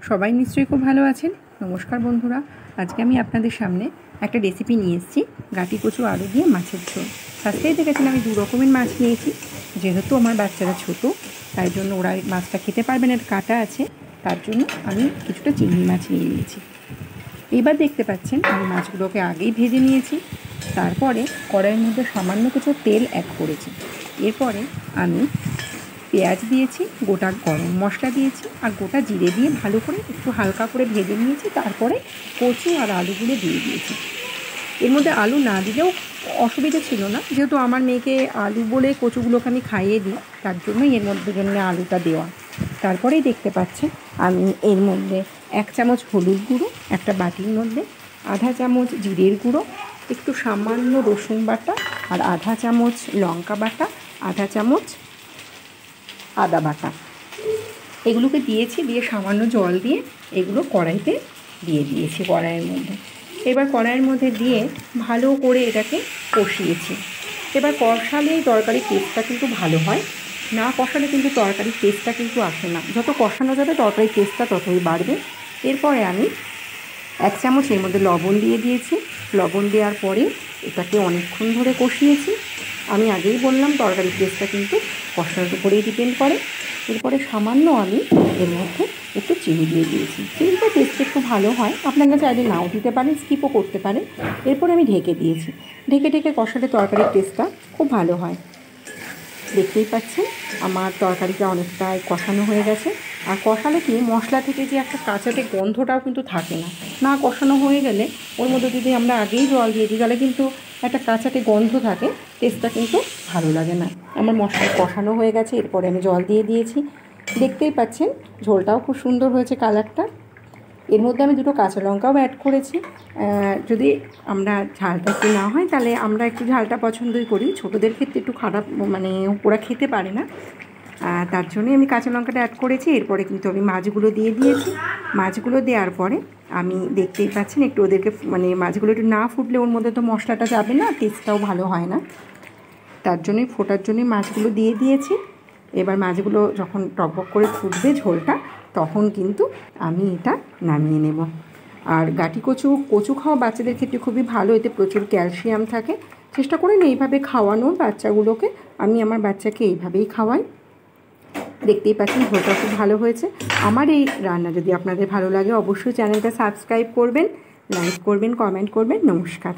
সবাই নিশ্চয়ই খুব ভালো আছেন। নমস্কার বন্ধুরা, আজকে আমি আপনাদের সামনে একটা রেসিপি নিয়ে এসেছি গাঁটি কচু আলু দিয়ে মাছের ঝোল। ফার্স্টেই দেখেছেন আমি 2 রকমের মাছ নিয়েছি। যেহেতু আমার বাচ্চারা ছোট, তাই জন্য ওরা মাছটা খেতে পারবে না, কাঁটা আছে, তার জন্য আমি কিছুটা চিংড়ি মাছ নিয়ে নিয়েছি। এবার দেখতে পাচ্ছেন আমি মাছগুলোকে আগেই ভেজে নিয়েছি। তারপরে কড়াইয়ের মধ্যে সামান্য কিছু তেল অ্যাড করেছি। এরপরে আমি পেঁয়াজ দিয়েছি, গোটা গরম মশলা দিয়েছি আর গোটা জিরে দিয়ে ভালো করে একটু হালকা করে ভেজে নিয়েছি। তারপরে কচু আর আলুগুলো দিয়ে দিয়েছি। এর মধ্যে আলু না দিলেও অসুবিধা ছিল না, যেহেতু আমার মেয়েকে আলু বলে কচুগুলোকে আমি খাইয়ে দিই, তার জন্যই এর মধ্যে জন্য আলুটা দেওয়া। তারপরেই দেখতে পাচ্ছেন আমি এর মধ্যে 1 চামচ হলুদ গুঁড়ো, একটা বাটির মধ্যে আধা চামচ জিরের গুঁড়ো, একটু সামান্য রসুন বাটা আর আধা চামচ লঙ্কা বাটা, আধা চামচ আদা বাটা, এগুলোকে দিয়েছি। দিয়ে সামান্য জল দিয়ে এগুলো কড়াইতে দিয়ে দিয়েছি কড়াইয়ের মধ্যে। এবার কড়াইয়ের মধ্যে দিয়ে ভালো করে এটাকে কষিয়েছি। এবার কষালে তরকারির টেস্টটা কিন্তু ভালো হয়, না কষালে কিন্তু তরকারির টেস্টটা কিন্তু আসে না। যত কষানো যাবে তরকারির টেস্টটা ততই বাড়বে। এরপরে আমি 1 চামচ এর মধ্যে লবণ দিয়ে দিয়েছি। লবণ দেওয়ার পরে এটাকে অনেকক্ষণ ধরে কষিয়েছি। আমি আগেই বললাম তরকারির টেস্টটা কিন্তু কষানোর উপরেই ডিপেন্ড করে। এরপরে সামান্য আমি এর মধ্যে একটু চিনি দিয়ে দিয়েছি। চিনিটা টেস্ট একটু ভালো হয়, আপনারা চাইলে নাও দিতে পারেন, স্কিপও করতে পারেন। এরপরে আমি ঢেকে দিয়েছি। ঢেকে কষালে তরকারির টেস্টটা খুব ভালো হয়। দেখতেই পাচ্ছেন আমার তরকারিটা অনেকটাই কষানো হয়ে গেছে। আর কষালে কি মশলা থেকে যে একটা কাঁচাটে গন্ধটাও কিন্তু থাকে না। না কষানো হয়ে গেলে ওর মধ্যে যদি আমরা আগেই জল দিয়ে দিই তাহলে কিন্তু একটা কাঁচাটে গন্ধ থাকে, টেস্টটা কিন্তু ভালো লাগে না। আমার মশলা কষানো হয়ে গেছে, এরপরে আমি জল দিয়ে দিয়েছি। দেখতেই পাচ্ছেন ঝোলটাও খুব সুন্দর হয়েছে কালারটা। এর মধ্যে আমি 2টো কাঁচা লঙ্কাও অ্যাড করেছি। যদি আমরা ঝালটা একটু না হয় তাহলে আমরা একটু ঝালটা পছন্দই করি, ছোটোদের ক্ষেত্রে একটু খারাপ, মানে ওরা খেতে পারে না, তার জন্যই আমি কাঁচা লঙ্কাটা অ্যাড করেছি। এরপরে কিন্তু আমি মাছগুলো দিয়ে দিয়েছি। মাছগুলো দেওয়ার পরে আমি দেখতেই পাচ্ছেন একটু ওদেরকে, মানে মাছগুলো একটু না ফুটলে ওর মধ্যে তো মশলাটা যাবে না, টেস্টটাও ভালো হয় না, তার জন্যই ফোটার জন্যই মাছগুলো দিয়ে দিয়েছি। এবার মাছগুলো যখন টকবক করে ফুটবে ঝোলটা, তখন কিন্তু আমি এটা নামিয়ে নেব। আর গাঁটি কচু খাওয়া বাচ্চাদের ক্ষেত্রে খুবই ভালো, এতে প্রচুর ক্যালসিয়াম থাকে। চেষ্টা করেন এইভাবে খাওয়ানোর বাচ্চাগুলোকে। আমি আমার বাচ্চাকে এইভাবেই খাওয়াই। দেখতেই পাচ্ছেন ঝোলটা খুব ভালো হয়েছে। আমার এই রান্না যদি আপনাদের ভালো লাগে অবশ্যই চ্যানেলটা সাবস্ক্রাইব করবেন, লাইক করবেন, কমেন্ট করবেন। নমস্কার।